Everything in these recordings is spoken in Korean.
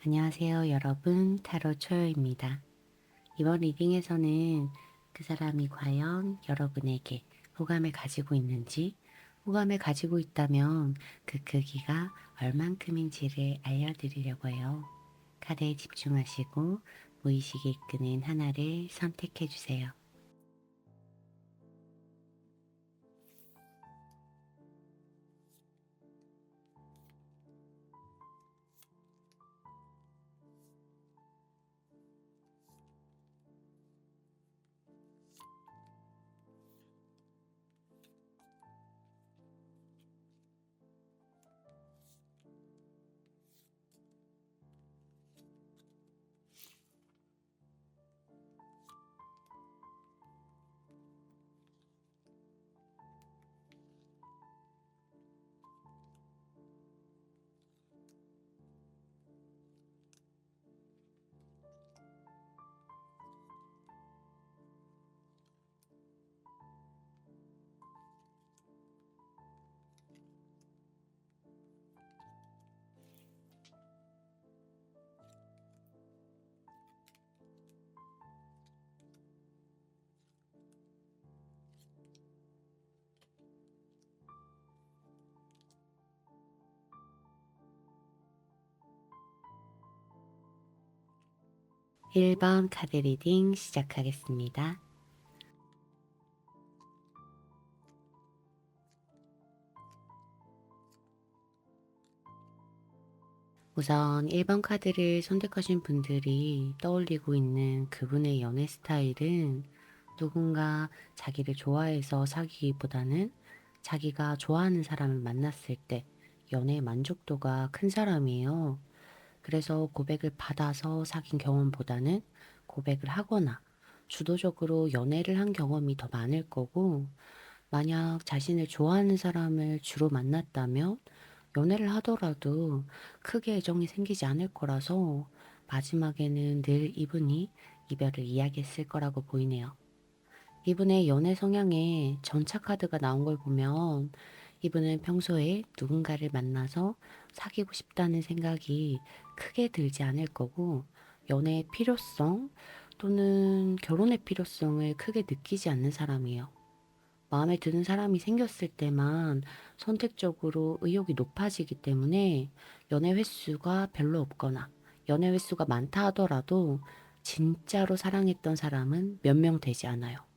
안녕하세요, 여러분. 타로 초요입니다. 이번 리딩에서는 그 사람이 과연 여러분에게 호감을 가지고 있는지, 호감을 가지고 있다면 그 크기가 얼만큼인지를 알려드리려고 해요. 카드에 집중하시고 무의식에 이끄는 하나를 선택해 주세요. 1번 카드 리딩 시작하겠습니다. 우선 1번 카드를 선택하신 분들이 떠올리고 있는 그분의 연애 스타일은 누군가 자기를 좋아해서 사귀기보다는 자기가 좋아하는 사람을 만났을 때 연애 만족도가 큰 사람이에요. 그래서 고백을 받아서 사귄 경험보다는 고백을 하거나 주도적으로 연애를 한 경험이 더 많을 거고, 만약 자신을 좋아하는 사람을 주로 만났다면 연애를 하더라도 크게 애정이 생기지 않을 거라서 마지막에는 늘 이분이 이별을 이야기했을 거라고 보이네요. 이분의 연애 성향에 전차 카드가 나온 걸 보면 이분은 평소에 누군가를 만나서 사귀고 싶다는 생각이 크게 들지 않을 거고, 연애의 필요성 또는 결혼의 필요성을 크게 느끼지 않는 사람이에요. 마음에 드는 사람이 생겼을 때만 선택적으로 의욕이 높아지기 때문에 연애 횟수가 별로 없거나 연애 횟수가 많다 하더라도 진짜로 사랑했던 사람은 몇 명 되지 않아요.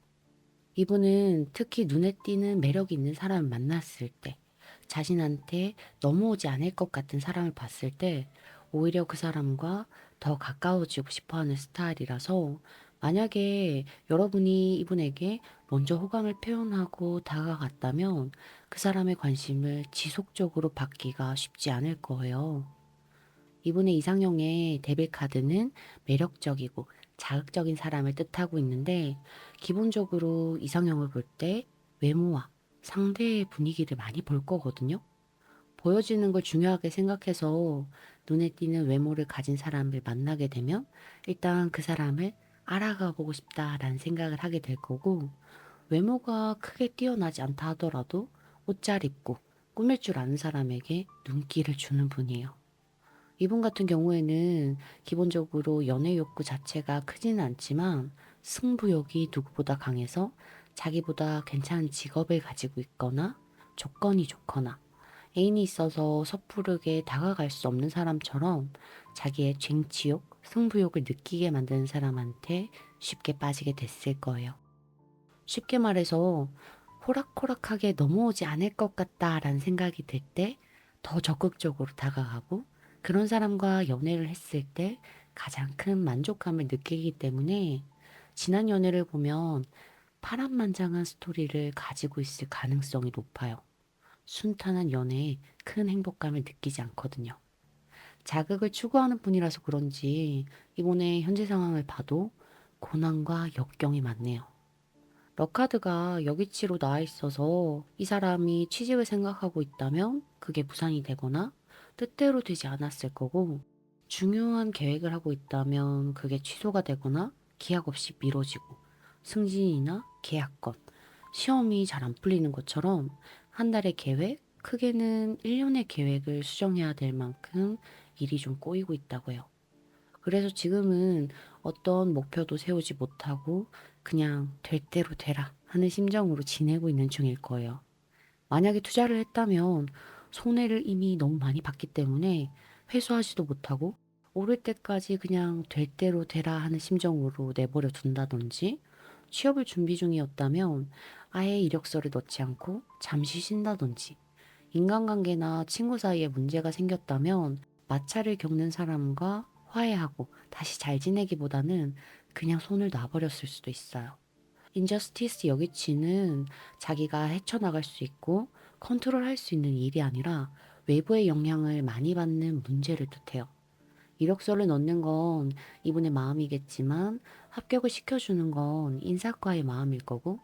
이분은 특히 눈에 띄는 매력이 있는 사람을 만났을 때, 자신한테 넘어오지 않을 것 같은 사람을 봤을 때, 오히려 그 사람과 더 가까워지고 싶어 하는 스타일이라서, 만약에 여러분이 이분에게 먼저 호감을 표현하고 다가갔다면, 그 사람의 관심을 지속적으로 받기가 쉽지 않을 거예요. 이분의 이상형의 데빌 카드는 매력적이고 자극적인 사람을 뜻하고 있는데, 기본적으로 이상형을 볼 때 외모와 상대의 분위기를 많이 볼 거거든요. 보여지는 걸 중요하게 생각해서 눈에 띄는 외모를 가진 사람을 만나게 되면 일단 그 사람을 알아가 보고 싶다라는 생각을 하게 될 거고, 외모가 크게 뛰어나지 않다 하더라도 옷 잘 입고 꾸밀 줄 아는 사람에게 눈길을 주는 분이에요. 이분 같은 경우에는 기본적으로 연애 욕구 자체가 크지는 않지만 승부욕이 누구보다 강해서 자기보다 괜찮은 직업을 가지고 있거나 조건이 좋거나 애인이 있어서 섣부르게 다가갈 수 없는 사람처럼 자기의 쟁취욕, 승부욕을 느끼게 만드는 사람한테 쉽게 빠지게 됐을 거예요. 쉽게 말해서 호락호락하게 넘어오지 않을 것 같다라는 생각이 들 때 더 적극적으로 다가가고, 그런 사람과 연애를 했을 때 가장 큰 만족감을 느끼기 때문에 지난 연애를 보면 파란만장한 스토리를 가지고 있을 가능성이 높아요. 순탄한 연애에 큰 행복감을 느끼지 않거든요. 자극을 추구하는 분이라서 그런지 이번에 현재 상황을 봐도 고난과 역경이 많네요. 럭카드가 여기치로 나와 있어서 이 사람이 취직을 생각하고 있다면 그게 무산이 되거나 뜻대로 되지 않았을 거고, 중요한 계획을 하고 있다면 그게 취소가 되거나 기약 없이 미뤄지고, 승진이나 계약건, 시험이 잘 안 풀리는 것처럼 한 달의 계획, 크게는 1년의 계획을 수정해야 될 만큼 일이 좀 꼬이고 있다고 해요. 그래서 지금은 어떤 목표도 세우지 못하고 그냥 될 대로 되라 하는 심정으로 지내고 있는 중일 거예요. 만약에 투자를 했다면 손해를 이미 너무 많이 봤기 때문에 회수하지도 못하고 오를 때까지 그냥 될 대로 되라 하는 심정으로 내버려 둔다든지, 취업을 준비 중이었다면 아예 이력서를 넣지 않고 잠시 쉰다든지, 인간관계나 친구 사이에 문제가 생겼다면 마찰을 겪는 사람과 화해하고 다시 잘 지내기보다는 그냥 손을 놔버렸을 수도 있어요. 인저스티스 여기치는 자기가 헤쳐나갈 수 있고 컨트롤할 수 있는 일이 아니라 외부의 영향을 많이 받는 문제를 뜻해요. 이력서를 넣는 건 이분의 마음이겠지만 합격을 시켜주는 건 인사과의 마음일 거고,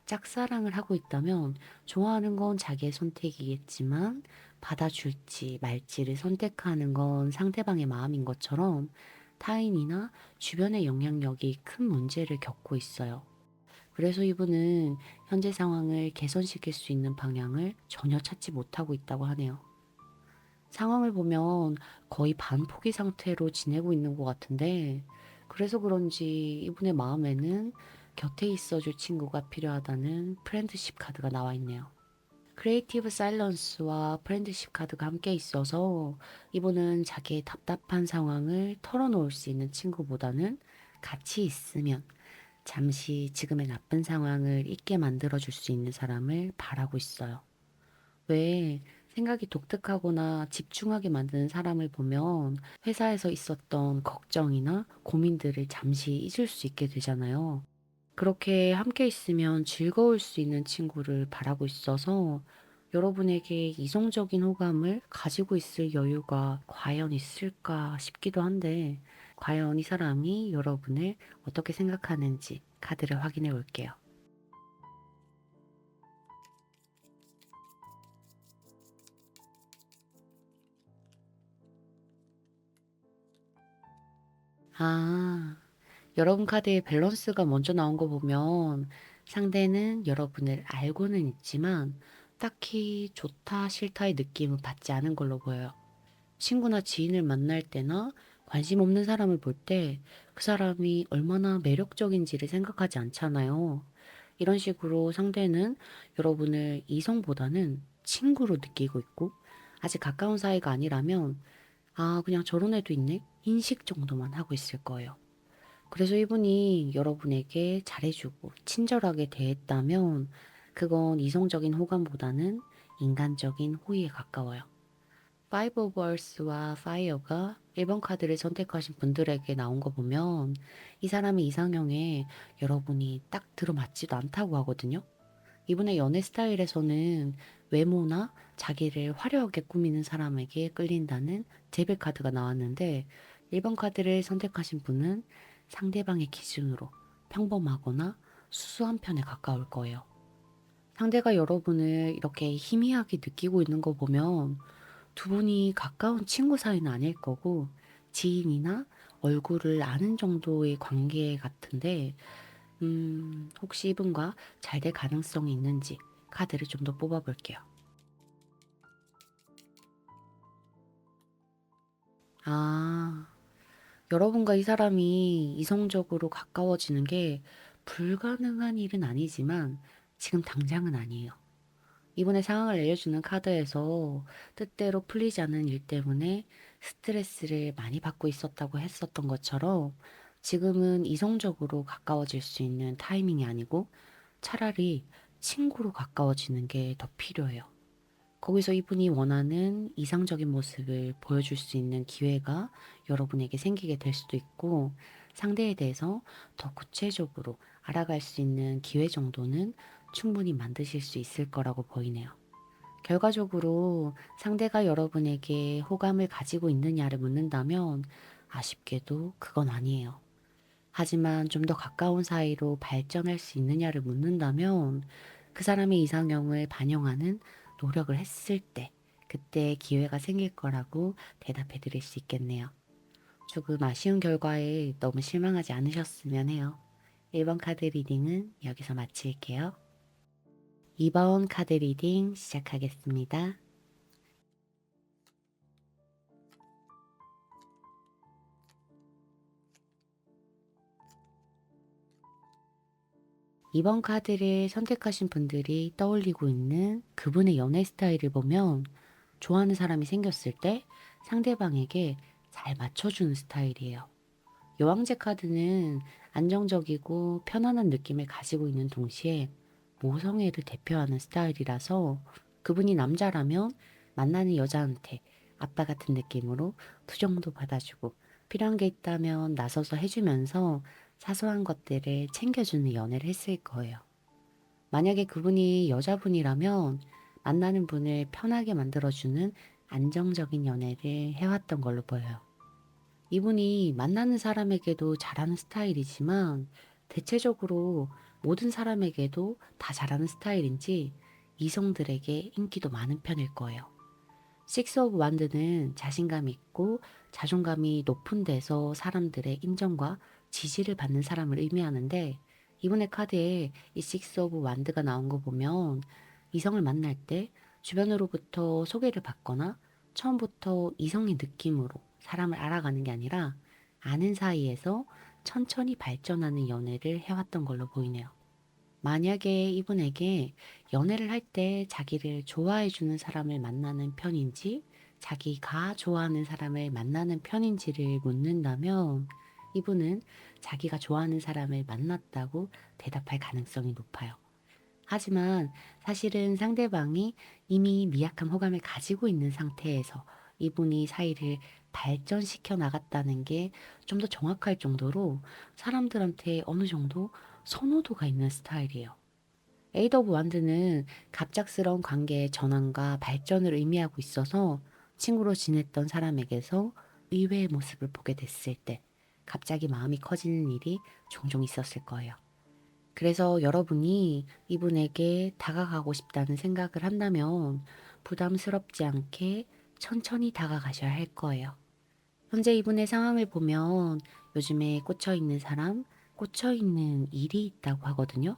짝사랑을 하고 있다면 좋아하는 건 자기의 선택이겠지만 받아줄지 말지를 선택하는 건 상대방의 마음인 것처럼 타인이나 주변의 영향력이 큰 문제를 겪고 있어요. 그래서 이분은 현재 상황을 개선시킬 수 있는 방향을 전혀 찾지 못하고 있다고 하네요. 상황을 보면 거의 반포기 상태로 지내고 있는 것 같은데, 그래서 그런지 이분의 마음에는 곁에 있어줄 친구가 필요하다는 프렌드십 카드가 나와 있네요. 크리에이티브 사일런스와 프렌드십 카드가 함께 있어서 이분은 자기의 답답한 상황을 털어놓을 수 있는 친구보다는 같이 있으면 잠시 지금의 나쁜 상황을 잊게 만들어줄 수 있는 사람을 바라고 있어요. 왜 생각이 독특하거나 집중하게 만드는 사람을 보면 회사에서 있었던 걱정이나 고민들을 잠시 잊을 수 있게 되잖아요. 그렇게 함께 있으면 즐거울 수 있는 친구를 바라고 있어서 여러분에게 이성적인 호감을 가지고 있을 여유가 과연 있을까 싶기도 한데, 과연 이 사람이 여러분을 어떻게 생각하는지 카드를 확인해 볼게요. 아, 여러분 카드의 밸런스가 먼저 나온 거 보면 상대는 여러분을 알고는 있지만 딱히 좋다, 싫다의 느낌은 받지 않은 걸로 보여요. 친구나 지인을 만날 때나 관심 없는 사람을 볼 때 그 사람이 얼마나 매력적인지를 생각하지 않잖아요. 이런 식으로 상대는 여러분을 이성보다는 친구로 느끼고 있고, 아직 가까운 사이가 아니라면 아, 그냥 저런 애도 있네? 인식 정도만 하고 있을 거예요. 그래서 이분이 여러분에게 잘해주고 친절하게 대했다면 그건 이성적인 호감보다는 인간적인 호의에 가까워요. 파이브 오브 얼스와 파이어가 1번 카드를 선택하신 분들에게 나온 거 보면 이 사람의 이상형에 여러분이 딱 들어맞지도 않다고 하거든요. 이분의 연애 스타일에서는 외모나 자기를 화려하게 꾸미는 사람에게 끌린다는 제베 카드가 나왔는데, 1번 카드를 선택하신 분은 상대방의 기준으로 평범하거나 수수한 편에 가까울 거예요. 상대가 여러분을 이렇게 희미하게 느끼고 있는 거 보면 두 분이 가까운 친구 사이는 아닐 거고 지인이나 얼굴을 아는 정도의 관계 같은데, 혹시 이분과 잘 될 가능성이 있는지 카드를 좀 더 뽑아볼게요. 아, 여러분과 이 사람이 이성적으로 가까워지는 게 불가능한 일은 아니지만 지금 당장은 아니에요. 이번에 상황을 알려주는 카드에서 뜻대로 풀리지 않는 일 때문에 스트레스를 많이 받고 있었다고 했었던 것처럼 지금은 이성적으로 가까워질 수 있는 타이밍이 아니고 차라리 친구로 가까워지는 게 더 필요해요. 거기서 이분이 원하는 이상적인 모습을 보여줄 수 있는 기회가 여러분에게 생기게 될 수도 있고, 상대에 대해서 더 구체적으로 알아갈 수 있는 기회 정도는 충분히 만드실 수 있을 거라고 보이네요. 결과적으로 상대가 여러분에게 호감을 가지고 있느냐를 묻는다면 아쉽게도 그건 아니에요. 하지만 좀 더 가까운 사이로 발전할 수 있느냐를 묻는다면 그 사람의 이상형을 반영하는 노력을 했을 때 그때 기회가 생길 거라고 대답해 드릴 수 있겠네요. 조금 아쉬운 결과에 너무 실망하지 않으셨으면 해요. 1번 카드 리딩은 여기서 마칠게요. 2번 카드 리딩 시작하겠습니다. 2번 카드를 선택하신 분들이 떠올리고 있는 그분의 연애 스타일을 보면 좋아하는 사람이 생겼을 때 상대방에게 잘 맞춰주는 스타일이에요. 여왕제 카드는 안정적이고 편안한 느낌을 가지고 있는 동시에 모성애를 대표하는 스타일이라서 그분이 남자라면 만나는 여자한테 아빠 같은 느낌으로 투정도 받아주고 필요한 게 있다면 나서서 해주면서 사소한 것들을 챙겨주는 연애를 했을 거예요. 만약에 그분이 여자분이라면 만나는 분을 편하게 만들어주는 안정적인 연애를 해왔던 걸로 보여요. 이분이 만나는 사람에게도 잘하는 스타일이지만 대체적으로 모든 사람에게도 다 잘하는 스타일인지 이성들에게 인기도 많은 편일 거예요. 식스 오브 완드는 자신감 있고 자존감이 높은 데서 사람들의 인정과 지지를 받는 사람을 의미하는데 이분의 카드에 이 식스 오브 완드가 나온 거 보면 이성을 만날 때 주변으로부터 소개를 받거나 처음부터 이성의 느낌으로 사람을 알아가는 게 아니라 아는 사이에서 천천히 발전하는 연애를 해왔던 걸로 보이네요. 만약에 이분에게 연애를 할 때 자기를 좋아해주는 사람을 만나는 편인지, 자기가 좋아하는 사람을 만나는 편인지를 묻는다면, 이분은 자기가 좋아하는 사람을 만났다고 대답할 가능성이 높아요. 하지만 사실은 상대방이 이미 미약한 호감을 가지고 있는 상태에서 이분이 사이를 발전시켜 나갔다는 게 좀 더 정확할 정도로 사람들한테 어느 정도 선호도가 있는 스타일이에요. 에이드 오브 완드는 갑작스러운 관계의 전환과 발전을 의미하고 있어서 친구로 지냈던 사람에게서 의외의 모습을 보게 됐을 때 갑자기 마음이 커지는 일이 종종 있었을 거예요. 그래서 여러분이 이분에게 다가가고 싶다는 생각을 한다면 부담스럽지 않게 천천히 다가가셔야 할 거예요. 현재 이분의 상황을 보면 요즘에 꽂혀 있는 사람, 꽂혀 있는 일이 있다고 하거든요.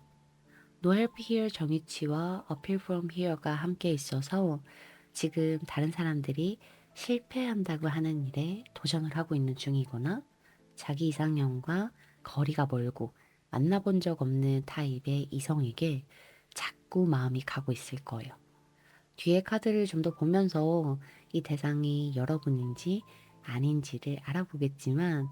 No Help Here 정위치와 Appeal From Here가 함께 있어서 지금 다른 사람들이 실패한다고 하는 일에 도전을 하고 있는 중이거나 자기 이상형과 거리가 멀고 만나본 적 없는 타입의 이성에게 자꾸 마음이 가고 있을 거예요. 뒤에 카드를 좀 더 보면서 이 대상이 여러분인지 아닌지를 알아보겠지만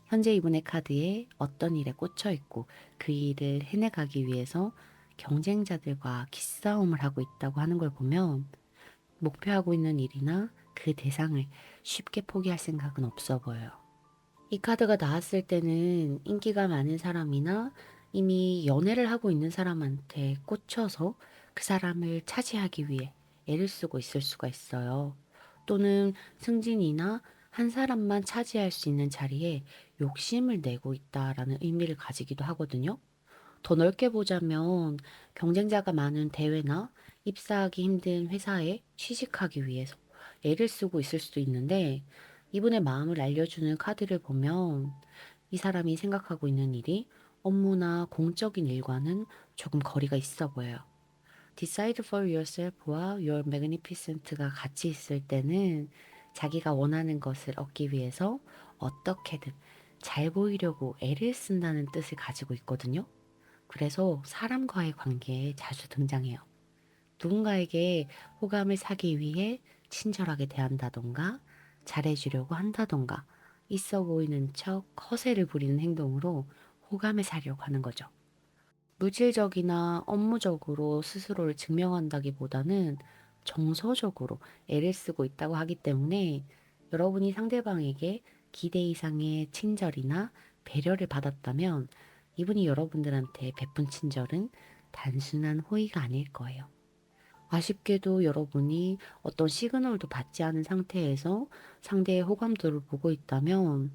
현재 이분의 카드에 어떤 일에 꽂혀 있고 그 일을 해내가기 위해서 경쟁자들과 기싸움을 하고 있다고 하는 걸 보면 목표하고 있는 일이나 그 대상을 쉽게 포기할 생각은 없어 보여요. 이 카드가 나왔을 때는 인기가 많은 사람이나 이미 연애를 하고 있는 사람한테 꽂혀서 그 사람을 차지하기 위해 애를 쓰고 있을 수가 있어요. 또는 승진이나 한 사람만 차지할 수 있는 자리에 욕심을 내고 있다라는 의미를 가지기도 하거든요. 더 넓게 보자면 경쟁자가 많은 대회나 입사하기 힘든 회사에 취직하기 위해서 애를 쓰고 있을 수도 있는데 이분의 마음을 알려주는 카드를 보면 이 사람이 생각하고 있는 일이 업무나 공적인 일과는 조금 거리가 있어 보여요. Decide for yourself와 your magnificent가 같이 있을 때는 자기가 원하는 것을 얻기 위해서 어떻게든 잘 보이려고 애를 쓴다는 뜻을 가지고 있거든요. 그래서 사람과의 관계에 자주 등장해요. 누군가에게 호감을 사기 위해 친절하게 대한다던가 잘해주려고 한다던가 있어 보이는 척 허세를 부리는 행동으로 호감을 사려고 하는 거죠. 물질적이나 업무적으로 스스로를 증명한다기보다는 정서적으로 애를 쓰고 있다고 하기 때문에 여러분이 상대방에게 기대 이상의 친절이나 배려를 받았다면 이분이 여러분들한테 베푼 친절은 단순한 호의가 아닐 거예요. 아쉽게도 여러분이 어떤 시그널도 받지 않은 상태에서 상대의 호감도를 보고 있다면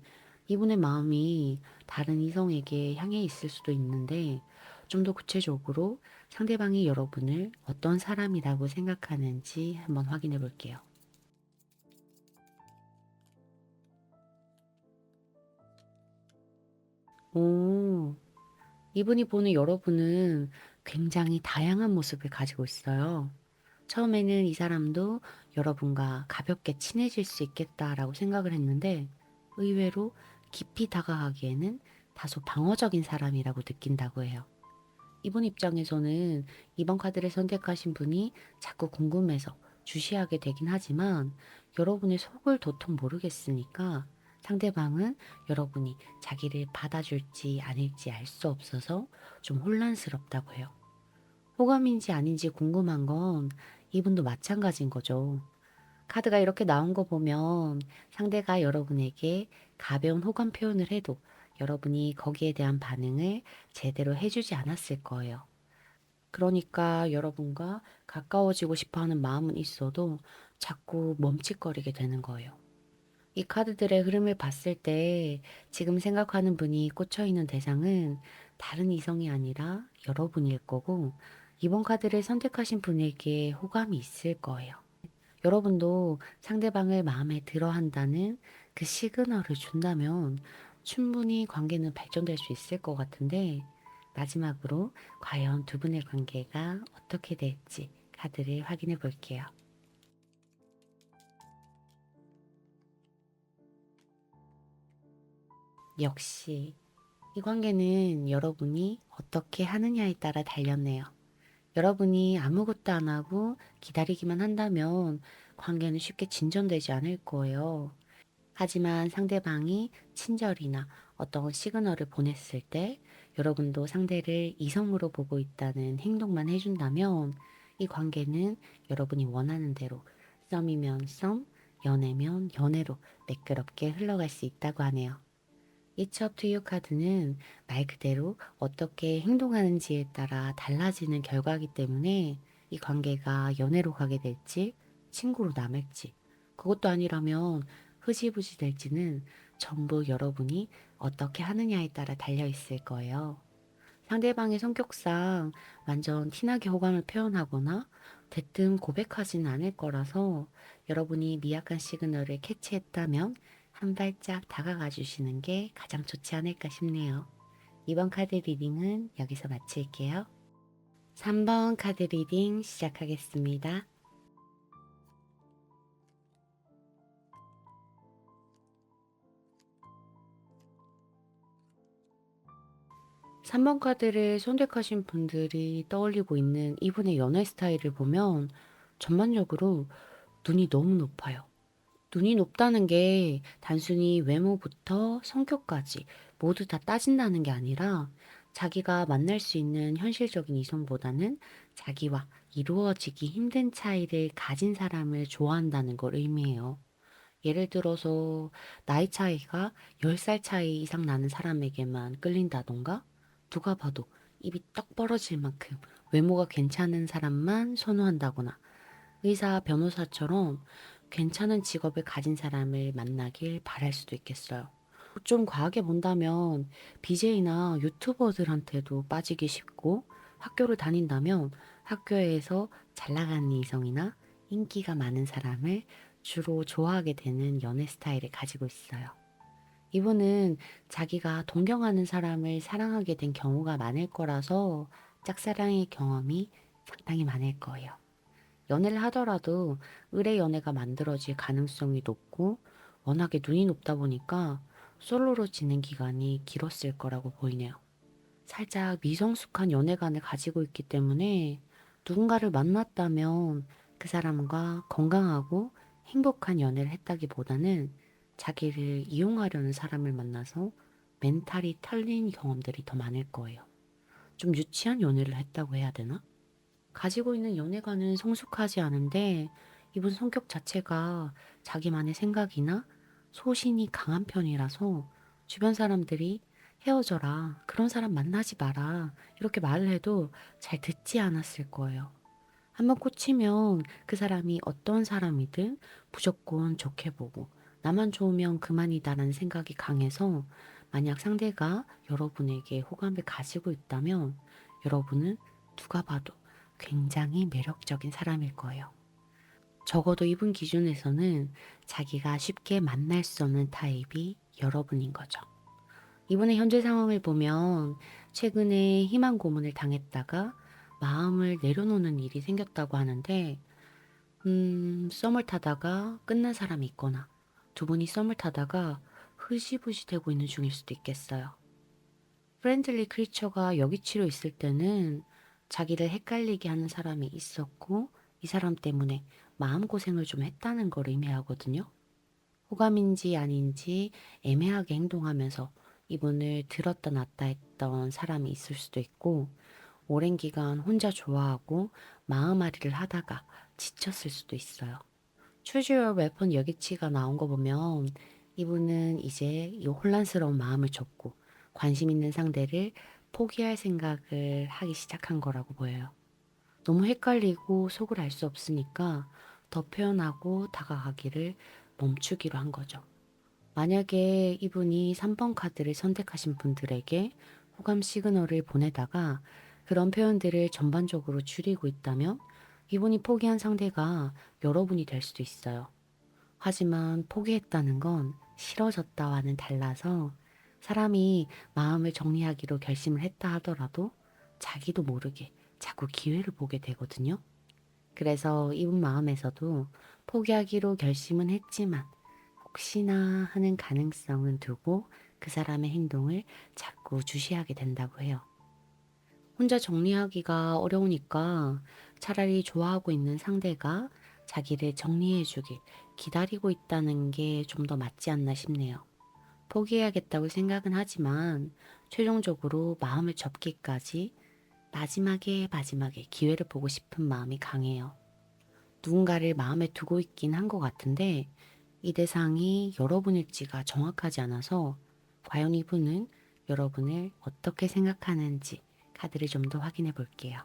이분의 마음이 다른 이성에게 향해 있을 수도 있는데 좀 더 구체적으로 상대방이 여러분을 어떤 사람이라고 생각하는지 한번 확인해 볼게요. 오, 이분이 보는 여러분은 굉장히 다양한 모습을 가지고 있어요. 처음에는 이 사람도 여러분과 가볍게 친해질 수 있겠다라고 생각을 했는데 의외로 깊이 다가가기에는 다소 방어적인 사람이라고 느낀다고 해요. 이분 입장에서는 이번 카드를 선택하신 분이 자꾸 궁금해서 주시하게 되긴 하지만 여러분의 속을 도통 모르겠으니까 상대방은 여러분이 자기를 받아줄지 아닐지 알 수 없어서 좀 혼란스럽다고 해요. 호감인지 아닌지 궁금한 건 이분도 마찬가지인 거죠. 카드가 이렇게 나온 거 보면 상대가 여러분에게 가벼운 호감 표현을 해도 여러분이 거기에 대한 반응을 제대로 해주지 않았을 거예요. 그러니까 여러분과 가까워지고 싶어 하는 마음은 있어도 자꾸 멈칫거리게 되는 거예요. 이 카드들의 흐름을 봤을 때 지금 생각하는 분이 꽂혀 있는 대상은 다른 이성이 아니라 여러분일 거고, 이번 카드를 선택하신 분에게 호감이 있을 거예요. 여러분도 상대방을 마음에 들어 한다는 그 시그널을 준다면 충분히 관계는 발전될 수 있을 것 같은데, 마지막으로 과연 두 분의 관계가 어떻게 될지 카드를 확인해 볼게요. 역시 이 관계는 여러분이 어떻게 하느냐에 따라 달렸네요. 여러분이 아무것도 안 하고 기다리기만 한다면 관계는 쉽게 진전되지 않을 거예요. 하지만 상대방이 친절이나 어떤 시그널을 보냈을 때 여러분도 상대를 이성으로 보고 있다는 행동만 해준다면 이 관계는 여러분이 원하는 대로 썸이면 썸, 연애면 연애로 매끄럽게 흘러갈 수 있다고 하네요. It's up to you 카드는 말 그대로 어떻게 행동하는지에 따라 달라지는 결과이기 때문에 이 관계가 연애로 가게 될지 친구로 남을지 그것도 아니라면 흐지부지 될지는 전부 여러분이 어떻게 하느냐에 따라 달려 있을 거예요. 상대방의 성격상 완전 티나게 호감을 표현하거나 대뜸 고백하지는 않을 거라서 여러분이 미약한 시그널을 캐치했다면 한 발짝 다가가 주시는 게 가장 좋지 않을까 싶네요. 이번 카드 리딩은 여기서 마칠게요. 3번 카드 리딩 시작하겠습니다. 3번 카드를 선택하신 분들이 떠올리고 있는 이분의 연애 스타일을 보면 전반적으로 눈이 너무 높아요. 눈이 높다는 게 단순히 외모부터 성격까지 모두 다 따진다는 게 아니라 자기가 만날 수 있는 현실적인 이성보다는 자기와 이루어지기 힘든 차이를 가진 사람을 좋아한다는 걸 의미해요. 예를 들어서 나이 차이가 10살 차이 이상 나는 사람에게만 끌린다던가 누가 봐도 입이 떡 벌어질 만큼 외모가 괜찮은 사람만 선호한다거나 의사, 변호사처럼 괜찮은 직업을 가진 사람을 만나길 바랄 수도 있겠어요. 좀 과하게 본다면 BJ나 유튜버들한테도 빠지기 쉽고 학교를 다닌다면 학교에서 잘 나가는 이성이나 인기가 많은 사람을 주로 좋아하게 되는 연애 스타일을 가지고 있어요. 이분은 자기가 동경하는 사람을 사랑하게 된 경우가 많을 거라서 짝사랑의 경험이 상당히 많을 거예요. 연애를 하더라도 의뢰 연애가 만들어질 가능성이 높고 워낙에 눈이 높다 보니까 솔로로 지낸 기간이 길었을 거라고 보이네요. 살짝 미성숙한 연애관을 가지고 있기 때문에 누군가를 만났다면 그 사람과 건강하고 행복한 연애를 했다기보다는 자기를 이용하려는 사람을 만나서 멘탈이 털린 경험들이 더 많을 거예요. 좀 유치한 연애를 했다고 해야 되나? 가지고 있는 연애관은 성숙하지 않은데 이분 성격 자체가 자기만의 생각이나 소신이 강한 편이라서 주변 사람들이 헤어져라, 그런 사람 만나지 마라, 이렇게 말을 해도 잘 듣지 않았을 거예요. 한번 꽂히면 그 사람이 어떤 사람이든 무조건 좋게 보고 나만 좋으면 그만이다라는 생각이 강해서 만약 상대가 여러분에게 호감을 가지고 있다면 여러분은 누가 봐도 굉장히 매력적인 사람일 거예요. 적어도 이분 기준에서는 자기가 쉽게 만날 수 없는 타입이 여러분인 거죠. 이분의 현재 상황을 보면 최근에 희망 고문을 당했다가 마음을 내려놓는 일이 생겼다고 하는데, 썸을 타다가 끝난 사람이 있거나 두 분이 썸을 타다가 흐시부시 되고 있는 중일 수도 있겠어요. 프렌들리 크리처가 여기치로 있을 때는 자기를 헷갈리게 하는 사람이 있었고 이 사람 때문에 마음고생을 좀 했다는 걸 의미하거든요. 호감인지 아닌지 애매하게 행동하면서 이분을 들었다 놨다 했던 사람이 있을 수도 있고 오랜 기간 혼자 좋아하고 마음앓이를 하다가 지쳤을 수도 있어요. Choose Your Weapon 여기치가 나온 거 보면 이분은 이제 이 혼란스러운 마음을 접고 관심 있는 상대를 포기할 생각을 하기 시작한 거라고 보여요. 너무 헷갈리고 속을 알 수 없으니까 더 표현하고 다가가기를 멈추기로 한 거죠. 만약에 이분이 3번 카드를 선택하신 분들에게 호감 시그널을 보내다가 그런 표현들을 전반적으로 줄이고 있다면 이분이 포기한 상대가 여러분이 될 수도 있어요. 하지만 포기했다는 건 싫어졌다와는 달라서 사람이 마음을 정리하기로 결심을 했다 하더라도 자기도 모르게 자꾸 기회를 보게 되거든요. 그래서 이분 마음에서도 포기하기로 결심은 했지만 혹시나 하는 가능성은 두고 그 사람의 행동을 자꾸 주시하게 된다고 해요. 혼자 정리하기가 어려우니까 차라리 좋아하고 있는 상대가 자기를 정리해주길 기다리고 있다는 게 좀 더 맞지 않나 싶네요. 포기해야겠다고 생각은 하지만 최종적으로 마음을 접기까지 마지막에 기회를 보고 싶은 마음이 강해요. 누군가를 마음에 두고 있긴 한 것 같은데 이 대상이 여러분일지가 정확하지 않아서 과연 이분은 여러분을 어떻게 생각하는지 카드를 좀 더 확인해 볼게요.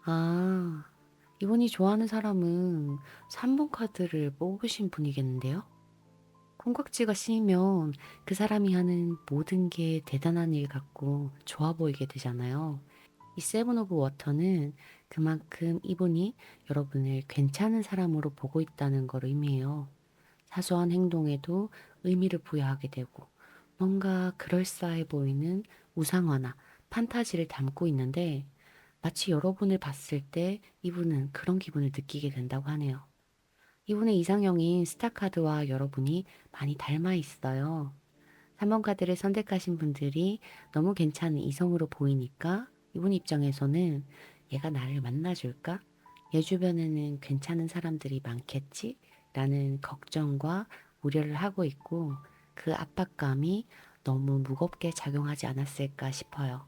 아, 이분이 좋아하는 사람은 3번 카드를 뽑으신 분이겠는데요? 콩깍지가 씌이면 그 사람이 하는 모든 게 대단한 일 같고 좋아 보이게 되잖아요. 이 세븐 오브 워터는 그만큼 이분이 여러분을 괜찮은 사람으로 보고 있다는 걸 의미해요. 사소한 행동에도 의미를 부여하게 되고 뭔가 그럴싸해 보이는 우상화나 판타지를 담고 있는데 마치 여러분을 봤을 때 이분은 그런 기분을 느끼게 된다고 하네요. 이분의 이상형인 스타카드와 여러분이 많이 닮아 있어요. 3번 카드를 선택하신 분들이 너무 괜찮은 이성으로 보이니까 이분 입장에서는 얘가 나를 만나줄까? 얘 주변에는 괜찮은 사람들이 많겠지? 라는 걱정과 우려를 하고 있고 그 압박감이 너무 무겁게 작용하지 않았을까 싶어요.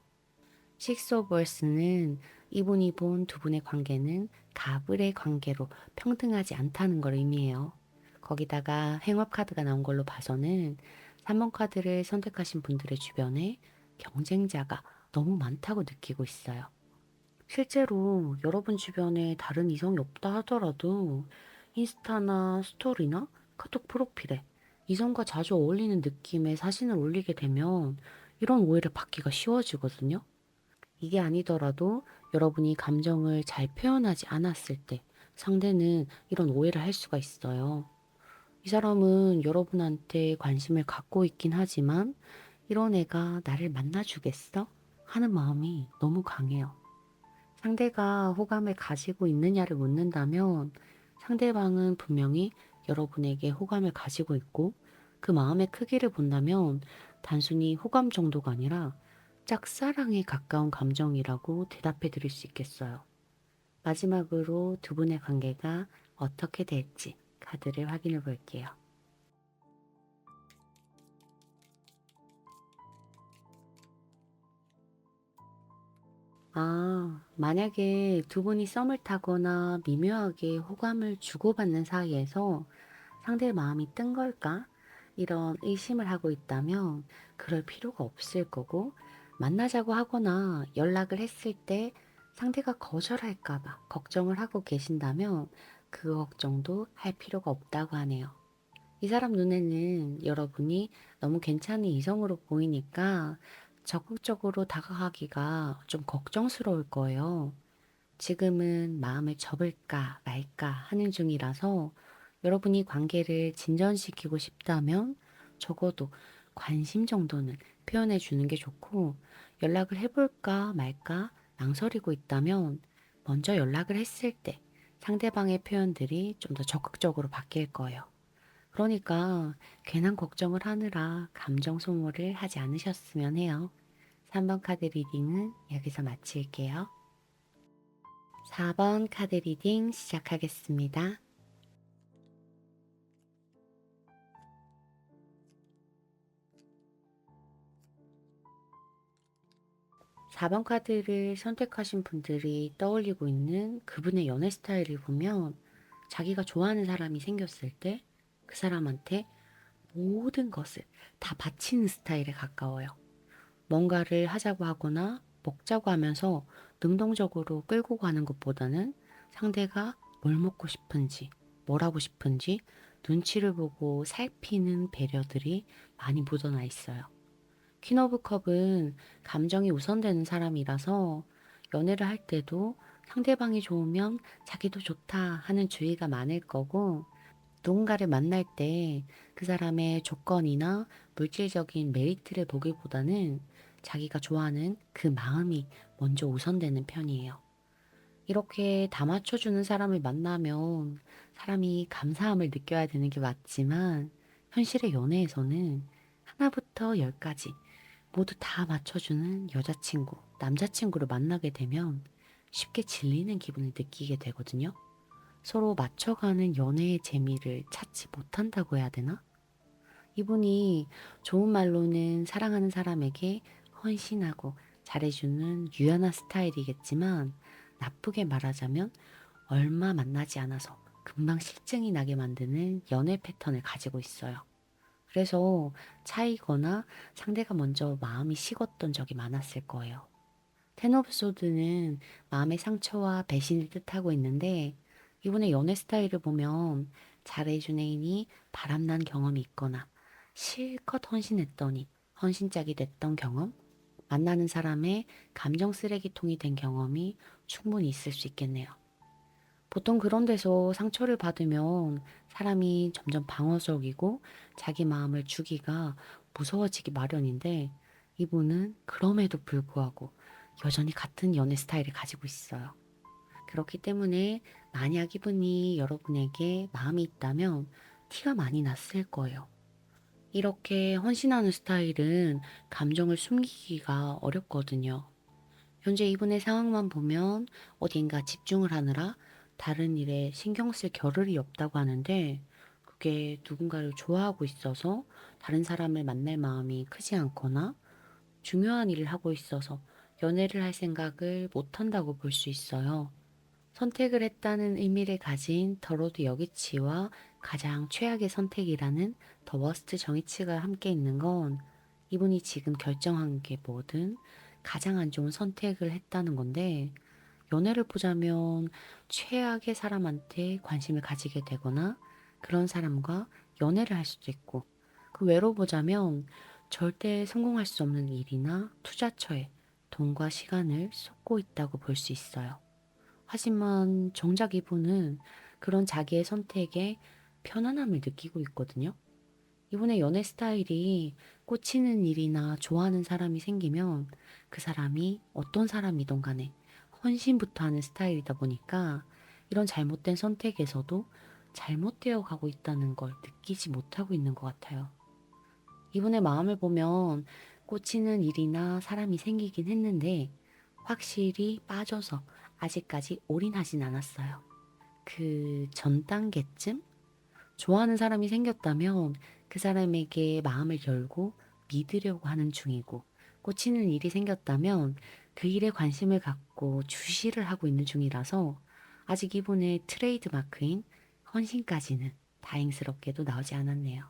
식스 오브 월스는 이분이 본 두 분의 관계는 가불의 관계로 평등하지 않다는 걸 의미해요. 거기다가 행업 카드가 나온 걸로 봐서는 3번 카드를 선택하신 분들의 주변에 경쟁자가 너무 많다고 느끼고 있어요. 실제로 여러분 주변에 다른 이성이 없다 하더라도 인스타나 스토리나 카톡 프로필에 이성과 자주 어울리는 느낌의 사진을 올리게 되면 이런 오해를 받기가 쉬워지거든요. 이게 아니더라도 여러분이 감정을 잘 표현하지 않았을 때 상대는 이런 오해를 할 수가 있어요. 이 사람은 여러분한테 관심을 갖고 있긴 하지만 이런 애가 나를 만나주겠어? 하는 마음이 너무 강해요. 상대가 호감을 가지고 있느냐를 묻는다면 상대방은 분명히 여러분에게 호감을 가지고 있고 그 마음의 크기를 본다면 단순히 호감 정도가 아니라 짝사랑에 가까운 감정이라고 대답해 드릴 수 있겠어요. 마지막으로 두 분의 관계가 어떻게 될지 카드를 확인해 볼게요. 만약에 두 분이 썸을 타거나 미묘하게 호감을 주고받는 사이에서 상대의 마음이 뜬 걸까? 이런 의심을 하고 있다면 그럴 필요가 없을 거고, 만나자고 하거나 연락을 했을 때 상대가 거절할까봐 걱정을 하고 계신다면 그 걱정도 할 필요가 없다고 하네요. 이 사람 눈에는 여러분이 너무 괜찮은 이성으로 보이니까 적극적으로 다가가기가 좀 걱정스러울 거예요. 지금은 마음을 접을까 말까 하는 중이라서 여러분이 관계를 진전시키고 싶다면 적어도 관심 정도는 표현해 주는 게 좋고 연락을 해볼까 말까 망설이고 있다면 먼저 연락을 했을 때 상대방의 표현들이 좀 더 적극적으로 바뀔 거예요. 그러니까 괜한 걱정을 하느라 감정 소모를 하지 않으셨으면 해요. 3번 카드 리딩은 여기서 마칠게요. 4번 카드 리딩 시작하겠습니다. 4번 카드를 선택하신 분들이 떠올리고 있는 그분의 연애 스타일을 보면 자기가 좋아하는 사람이 생겼을 때 그 사람한테 모든 것을 다 바치는 스타일에 가까워요. 뭔가를 하자고 하거나 먹자고 하면서 능동적으로 끌고 가는 것보다는 상대가 뭘 먹고 싶은지, 뭘 하고 싶은지 눈치를 보고 살피는 배려들이 많이 묻어나 있어요. 퀸 오브 컵은 감정이 우선되는 사람이라서 연애를 할 때도 상대방이 좋으면 자기도 좋다 하는 주의가 많을 거고, 누군가를 만날 때 그 사람의 조건이나 물질적인 메리트를 보기보다는 자기가 좋아하는 그 마음이 먼저 우선되는 편이에요. 이렇게 다 맞춰주는 사람을 만나면 사람이 감사함을 느껴야 되는 게 맞지만, 현실의 연애에서는 하나부터 열까지 모두 다 맞춰주는 여자친구, 남자친구를 만나게 되면 쉽게 질리는 기분을 느끼게 되거든요. 서로 맞춰가는 연애의 재미를 찾지 못한다고 해야 되나? 이분이 좋은 말로는 사랑하는 사람에게 헌신하고 잘해주는 유연한 스타일이겠지만, 나쁘게 말하자면 얼마 만나지 않아서 금방 실증이 나게 만드는 연애 패턴을 가지고 있어요. 그래서 차이거나 상대가 먼저 마음이 식었던 적이 많았을 거예요. 텐 오브 소드는 마음의 상처와 배신을 뜻하고 있는데, 이분의 연애 스타일을 보면 잘해준 애인이 바람난 경험이 있거나 실컷 헌신했더니 헌신짝이 됐던 경험, 만나는 사람의 감정 쓰레기통이 된 경험이 충분히 있을 수 있겠네요. 보통 그런 데서 상처를 받으면 사람이 점점 방어적이고 자기 마음을 주기가 무서워지기 마련인데, 이분은 그럼에도 불구하고 여전히 같은 연애 스타일을 가지고 있어요. 그렇기 때문에 만약 이분이 여러분에게 마음이 있다면 티가 많이 났을 거예요. 이렇게 헌신하는 스타일은 감정을 숨기기가 어렵거든요. 현재 이분의 상황만 보면 어딘가 집중을 하느라 다른 일에 신경 쓸 겨를이 없다고 하는데, 그게 누군가를 좋아하고 있어서 다른 사람을 만날 마음이 크지 않거나 중요한 일을 하고 있어서 연애를 할 생각을 못 한다고 볼 수 있어요. 선택을 했다는 의미를 가진 더로드 여기치와 가장 최악의 선택이라는 더 워스트 정의치가 함께 있는 건, 이분이 지금 결정한 게 뭐든 가장 안 좋은 선택을 했다는 건데, 연애를 보자면 최악의 사람한테 관심을 가지게 되거나 그런 사람과 연애를 할 수도 있고, 그 외로 보자면 절대 성공할 수 없는 일이나 투자처에 돈과 시간을 쏟고 있다고 볼 수 있어요. 하지만 정작 이분은 그런 자기의 선택에 편안함을 느끼고 있거든요. 이분의 연애 스타일이 꽂히는 일이나 좋아하는 사람이 생기면 그 사람이 어떤 사람이든 간에 헌신부터 하는 스타일이다 보니까 이런 잘못된 선택에서도 잘못되어 가고 있다는 걸 느끼지 못하고 있는 것 같아요. 이분의 마음을 보면 꽂히는 일이나 사람이 생기긴 했는데 확실히 빠져서 아직까지 올인하진 않았어요. 그 전 단계쯤? 좋아하는 사람이 생겼다면 그 사람에게 마음을 열고 믿으려고 하는 중이고, 꽂히는 일이 생겼다면 그 일에 관심을 갖고 주시를 하고 있는 중이라서 아직 이분의 트레이드 마크인 헌신까지는 다행스럽게도 나오지 않았네요.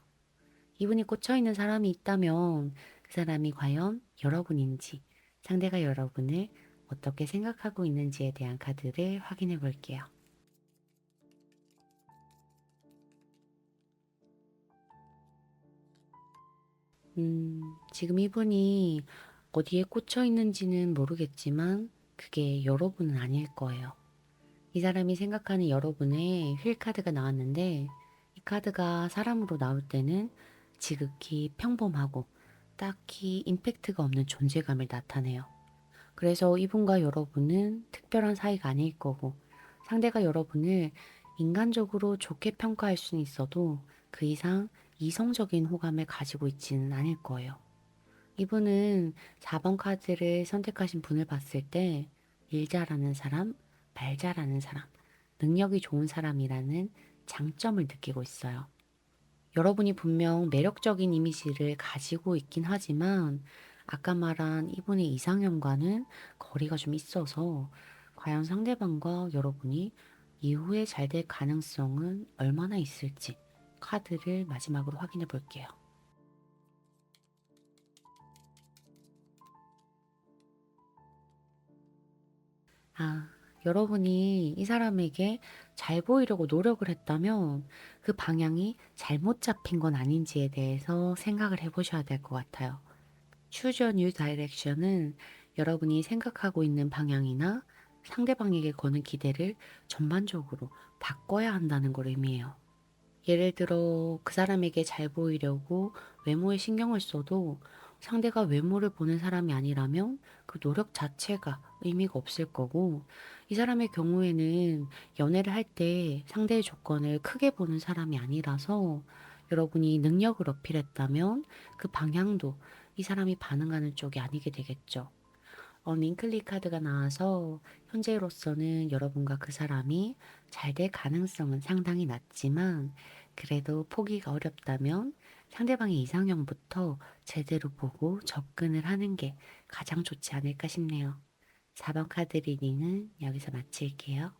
이분이 꽂혀 있는 사람이 있다면 그 사람이 과연 여러분인지, 상대가 여러분을 어떻게 생각하고 있는지에 대한 카드를 확인해 볼게요. 지금 이분이 어디에 꽂혀 있는지는 모르겠지만 그게 여러분은 아닐 거예요. 이 사람이 생각하는 여러분의 휠 카드가 나왔는데, 이 카드가 사람으로 나올 때는 지극히 평범하고 딱히 임팩트가 없는 존재감을 나타내요. 그래서 이분과 여러분은 특별한 사이가 아닐 거고, 상대가 여러분을 인간적으로 좋게 평가할 수는 있어도 그 이상 이성적인 호감을 가지고 있지는 않을 거예요. 이분은 4번 카드를 선택하신 분을 봤을 때 일 잘하는 사람, 말 잘하는 사람, 능력이 좋은 사람이라는 장점을 느끼고 있어요. 여러분이 분명 매력적인 이미지를 가지고 있긴 하지만 아까 말한 이분의 이상형과는 거리가 좀 있어서 과연 상대방과 여러분이 이후에 잘 될 가능성은 얼마나 있을지 카드를 마지막으로 확인해 볼게요. 아, 여러분이 이 사람에게 잘 보이려고 노력을 했다면 그 방향이 잘못 잡힌 건 아닌지에 대해서 생각을 해보셔야 될 것 같아요. Choose a new direction은 여러분이 생각하고 있는 방향이나 상대방에게 거는 기대를 전반적으로 바꿔야 한다는 걸 의미해요. 예를 들어 그 사람에게 잘 보이려고 외모에 신경을 써도 상대가 외모를 보는 사람이 아니라면 그 노력 자체가 의미가 없을 거고, 이 사람의 경우에는 연애를 할 때 상대의 조건을 크게 보는 사람이 아니라서 여러분이 능력을 어필했다면 그 방향도 이 사람이 반응하는 쪽이 아니게 되겠죠. 링클리 카드가 나와서 현재로서는 여러분과 그 사람이 잘 될 가능성은 상당히 낮지만 그래도 포기가 어렵다면 상대방의 이상형부터 제대로 보고 접근을 하는 게 가장 좋지 않을까 싶네요. 4번 카드 리딩은 여기서 마칠게요.